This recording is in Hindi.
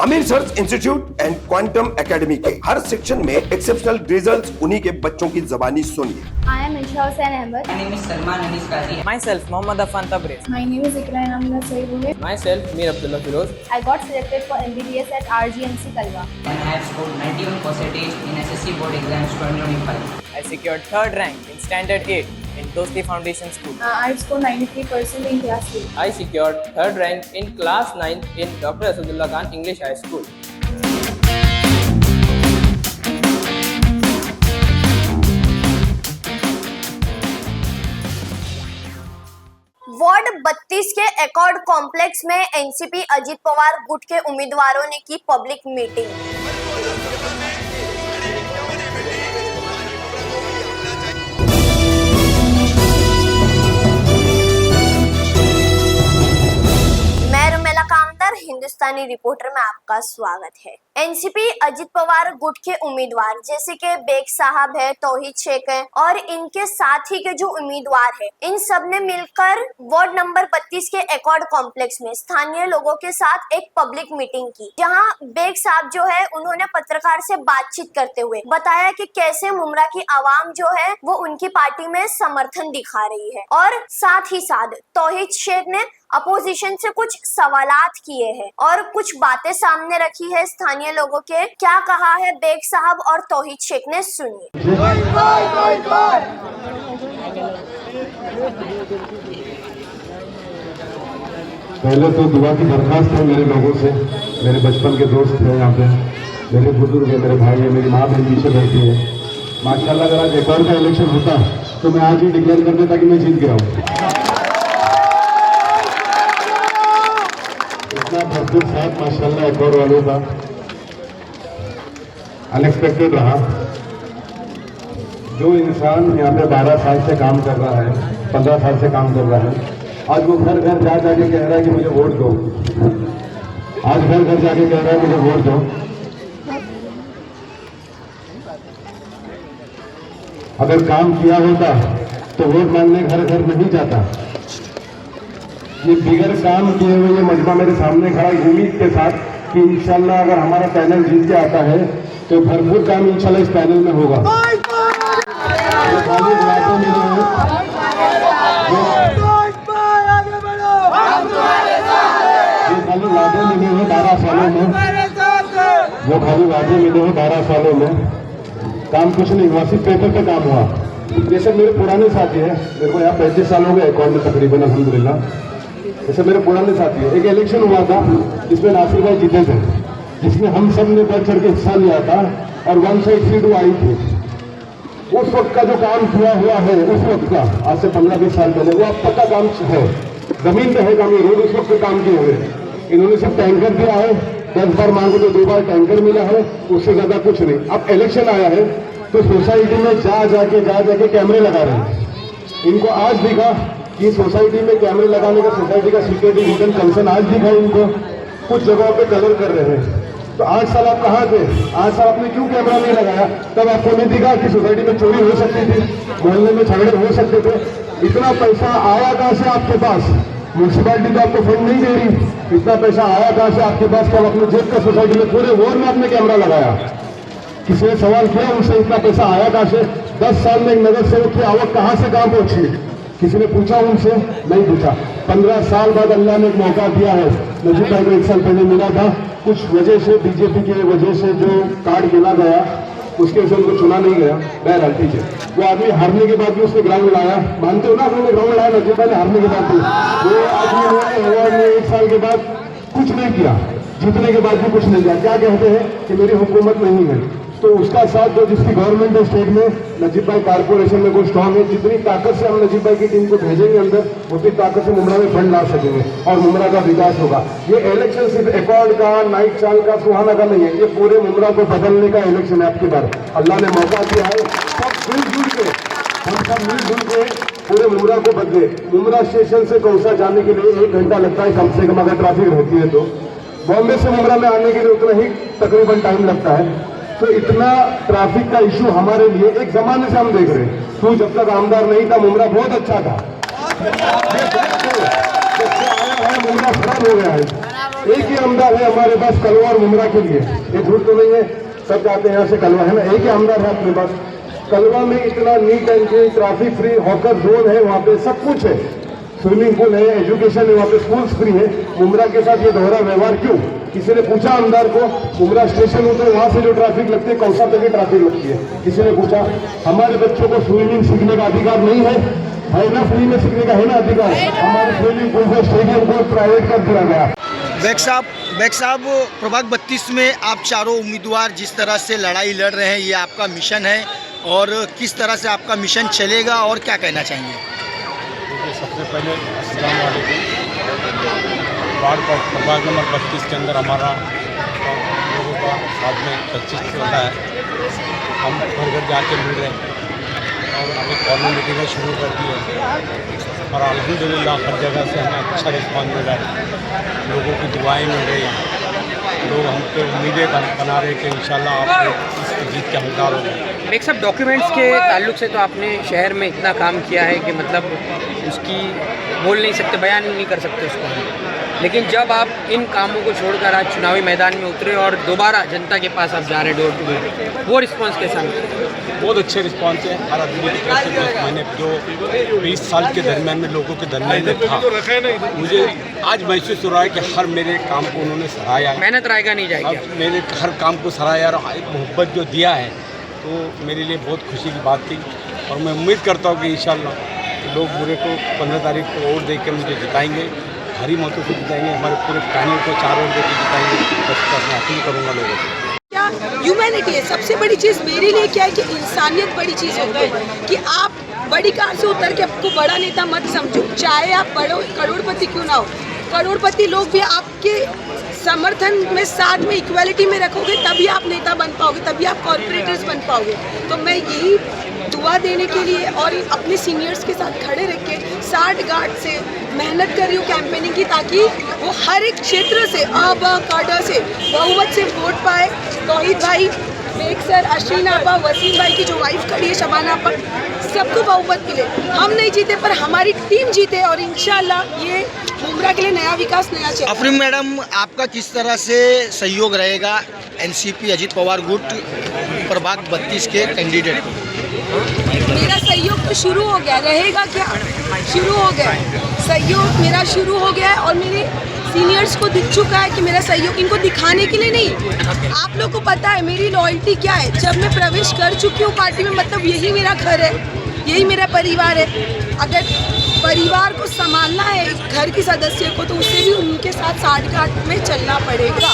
Aamir search institute and quantum academy के हर सेक्शन में एक्सेप्शनल रिजल्ट्स उन्हीं के बच्चों की जबानी सुनिए। I am Isha Hussain Ahmed. My name is Salman Anis Qazi. Myself, Mohammad Afan Tabriz. My name is Iqra Amina Sayyid. Myself, Mir Abdullah Firoz. I got selected for MBBS at RGMC Kalwa. And I have scored 91% in SSC board exams 2025. I secured third rank in Standard 8 in Dosti Foundation School. I scored 93% in class 8. I secured third rank in class 9 in Dr. Asadullah Khan English High School. Ward 32 के एकॉर्ड कॉम्प्लेक्स में एनसीपी अजित पवार गुट के उम्मीदवारों ने की पब्लिक मीटिंग। हिंदुस्तानी रिपोर्टर में आपका स्वागत है। एनसीपी अजित पवार गुट के उम्मीदवार जैसे कि बेग साहब है, तौहीद शेख है और इनके साथ ही के जो उम्मीदवार है, इन सब ने मिलकर वार्ड नंबर 32 के एकॉर्ड कॉम्प्लेक्स में स्थानीय लोगों के साथ एक पब्लिक मीटिंग की, जहां बेग साहब जो है उन्होंने पत्रकार से बातचीत करते हुए बताया कि कैसे मुमरा की आवाम जो है वो उनकी पार्टी में समर्थन दिखा रही है और साथ ही साथ तौहीद शेख ने अपोजिशन से कुछ सवालात किए हैं और कुछ बातें सामने रखी है स्थानीय लोगों के। क्या कहा है बेग साहब और तौहीद शेख ने, सुनिए। पहले तो दुआ की दरखास्त है मेरे लोगों से, मेरे बचपन के दोस्त हैं यहाँ पे, मेरे बुजुर्ग है, मेरे भाई है, मेरी माँ बहन पीछे बैठी है। माशाल्लाह अगर आज एक और का इलेक्शन होता तो मैं आज ही डिक्लेयर कर देता कि मैं जीत गया हूँ। इतना भरपूर साथ माशाल्लाह एक और वालों का अनएक्सपेक्टेड रहा। जो इंसान यहाँ पे 12 साल से काम कर रहा है, 15 साल से काम कर रहा है, आज वो घर घर जा जाके कह रहा है कि मुझे वोट दो। आज घर घर जाके कह रहा है मुझे वोट दो। अगर काम किया होता तो वोट मांगने घर घर नहीं जाता। ये बिगर काम किए हुए ये मजमा मेरे सामने खड़ा उम्मीद के साथ कि इंशाल्लाह अगर हमारा पैनल जीत के आता है तो भरपूर काम इंशाल्लाह इस पैनल में होगा। वादे मिले हैं 12 सालों में, वो खाली वादे मिले हैं 12 सालों में, काम कुछ नहीं हुआ, सिर्फ पेपर पे काम हुआ। जैसे मेरे पुराने साथी है, मेरे को यहाँ 35 साल हो गए अकाउंट में तकरीबन अल्हम्दुलिल्लाह। जैसे मेरे पुराने साथी है, एक इलेक्शन हुआ था जिसमें नासिर भाई जीते थे, जिसमें हम सब ने बढ़ चढ़ के हिस्सा लिया था और 1 साइड सीट आई थी। उस वक्त का जो काम किया हुआ है, उस वक्त का आज से 15-20 साल पहले, वो अब तक का काम है, जमीन पे है काम। ये रोड उस वक्त काम किए हुए, इन्होंने सब टैंकर दिया है, 10 बार मांगो तो 2 बार टैंकर मिला है, उससे ज्यादा कुछ नहीं। अब इलेक्शन आया है तो सोसाइटी में जा जाके कैमरे लगा रहे हैं। इनको आज दिखा कि सोसाइटी में कैमरे लगाने का सोसाइटी का सिक्योरिटी रीजन कंसर्न आज दिखा इनको, कुछ जगहों पे कलर कर रहे हैं। तो 8 साल आप कहाँ थे? 8 साल आपने क्यों कैमरा नहीं लगाया? तब आपको नहीं दिखा कि सोसाइटी में चोरी हो सकती थी, मोहल्ले में झगड़े हो सकते थे। इतना पैसा आया कहाँ से आपके पास? म्यूनसिपालिटी तो आपको फंड नहीं दे रही। इतना पैसा आया कहाँ से आपके पास? कब अपने जेब का सोसाइटी में पूरे वार्ड में आपने कैमरा लगाया? किसी ने सवाल किया उनसे इतना पैसा आया कहाँ से? 10 साल में एक नगर सेवक की आवक कहाँ से कहाँ पहुंची? किसी ने पूछा उनसे? नहीं पूछा। 15 साल बाद अल्लाह ने एक मौका दिया है। नजीब भाई को 1 साल पहले मिला था, कुछ वजह से बीजेपी की वजह से जो कार्ड गिना गया उसके वजह से उनको चुना नहीं गया। बहरहाल ठीक है, वो आदमी हारने के बाद भी उसने ग्राउंड लाया, मानते हो ना? उन्होंने ग्राउंड लाया नजीब भाई ने हारने के बाद भी। वो आदमी ने 1 साल के बाद कुछ नहीं किया, जीतने के बाद भी कुछ नहीं किया। क्या कहते हैं कि मेरी हुकूमत नहीं है, तो उसका साथ जो जिसकी गवर्नमेंट है स्टेट में, नजीब भाई कारपोरेशन में कोई स्ट्रॉन्ग है। जितनी ताकत से हम नजीब भाई की टीम को भेजेंगे अंदर, उतनी ताकत से मुमरा में फंड ला सकेंगे और मुमरा का विकास होगा। ये इलेक्शन सिर्फ एकॉर्ड का, नाइट चाल का, सुहाना का नहीं है, ये पूरे मुमरा को बदलने का इलेक्शन है। आपकी बार अल्लाह ने मौका दिया है, सब मिलजुल के, हम सब मिलजुल के पूरे मुमरा को बदले। मुमरा स्टेशन से कौसा जाने के लिए 1 घंटा लगता है कम से कम, अगर ट्रैफिक रहती है तो। बॉम्बे से मुमरा में आने के लिए उतना ही तकरीबन टाइम लगता है। तो इतना ट्रैफिक का इशू हमारे लिए एक जमाने से हम देख रहे हैं। तू जब तक आमदार नहीं था मुमरा बहुत अच्छा था, जब से आया है मुमरा खराब हो गया है। एक ही आमदार है हमारे पास कलवा और मुमरा के लिए, ये झूठ तो नहीं है, सब जाते हैं यहाँ से कलवा है ना, एक ही आमदार है अपने पास। कलवा में इतना neat and clean, traffic free, hawker zone है, वहाँ पे सब कुछ है, स्विमिंग पूल है, एजुकेशन है, वहाँ पे स्कूल्स फ्री है। मुमरा के साथ ये दोहरा व्यवहार क्यों? किसी ने पूछा आमदार को, मुमरा स्टेशन उतरे वहाँ से जो ट्रैफिक लगती है कौसा तक की ट्रैफिक लगती है, किसी ने पूछा? हमारे बच्चों को स्विमिंग सीखने का अधिकार नहीं है ना? फ्री में सीखने का है ना अधिकार? हमारे स्विमिंग पूल को, स्टेडियम को प्राइवेट कर दिया गया। बेग साहब प्रभाग 32 में आप चारों उम्मीदवार जिस तरह से लड़ाई लड़ रहे हैं, ये आपका मिशन है और किस तरह से आपका मिशन चलेगा और क्या कहना चाहेंगे? सबसे पहले अस्सलाम वालेकुम। वार्ड प्रभाग नंबर 32 के अंदर हमारा लोगों का साथ में 25 चल रहा है। हम घर घर जाके मिल रहे हैं और अभी कॉर्नर मीटिंगें शुरू कर दी है और अल्हम्दुलिल्लाह हर जगह से हमें अच्छा रिस्पॉन्स मिल रहा है, लोगों की दुआएं मिल रही हैं, लोग हम पे उम्मीदें बना रहे कि इंशाल्लाह आप इस जीत के हकदार होंगे। एक सब डॉक्यूमेंट्स के ताल्लुक से तो आपने शहर में इतना काम किया है कि मतलब उसकी बोल नहीं सकते, बयान नहीं कर सकते उसको। लेकिन जब आप इन कामों को छोड़कर आज चुनावी मैदान में उतरे और दोबारा जनता के पास आप जा रहे डोर टू डोर, वो रिस्पांस कैसा मिला? बहुत अच्छे रिस्पॉन्स है हर आदमी की तरफ से। मैंने जो 20 साल के दरमियान में लोगों के दरमियान में था, मुझे आज महसूस हो रहा है कि हर मेरे काम को उन्होंने सराहाया। मेहनत रायगा नहीं जाएगी। अब मैंने हर काम को सराहाया और एक मोहब्बत जो दिया है तो मेरे लिए बहुत खुशी की बात थी और मैं उम्मीद करता हूँ कि इंशाल्लाह लोग बुरे को 15 तारीख को वोट देकर मुझे जिताएंगे, भारी मतों से जिताएंगे, हमारे पूरे पैनल को 4 वोट देकर जिताएंगे। बस मैं अपील करूँगा लोगों से। क्या ह्यूमैनिटी है सबसे बड़ी चीज़ मेरे लिए, क्या है कि इंसानियत बड़ी चीज़ होती है कि आप बड़ी कार से उतर के आपको बड़ा नेता मत समझो, चाहे आप बड़ो करोड़पति क्यों ना हो। करोड़पति लोग भी आपके समर्थन में साथ में इक्वालिटी में रखोगे तभी आप नेता बन पाओगे, तभी आप कॉर्पोरेटर्स बन पाओगे। तो मैं यही दुआ देने के लिए और अपने सीनियर्स के साथ खड़े रख के 60 गार्ड से मेहनत कर रही हूँ कैंपेनिंग की, ताकि वो हर एक क्षेत्र से काडा से बहुमत से वोट पाए। तौहीद भाई, बेग सर, अश्विन आपा, वसीम भाई की जो वाइफ खड़ी है शबाना आपा, सबको बहुमत मिले। हम नहीं जीते पर हमारी टीम जीते और इंशाल्लाह ये मुमरा के लिए नया विकास, नया चेहरा। अफरीन मैडम, आपका किस तरह से सहयोग रहेगा एनसीपी अजित पवार गुट प्रभाग 32 के कैंडिडेट को? मेरा सहयोग तो शुरू हो गया, रहेगा क्या? शुरू हो गया सहयोग मेरा, शुरू हो गया है और मेरे सीनियर्स को दिख चुका है कि मेरा सहयोग इनको दिखाने के लिए नहीं। आप लोग को पता है मेरी लॉयल्टी क्या है। जब मैं प्रवेश कर चुकी हूँ पार्टी में, मतलब यही मेरा घर है, यही मेरा परिवार है। अगर परिवार को संभालना है घर की सदस्य को, तो उसे भी उनके साथ 60 गांठ में चलना पड़ेगा।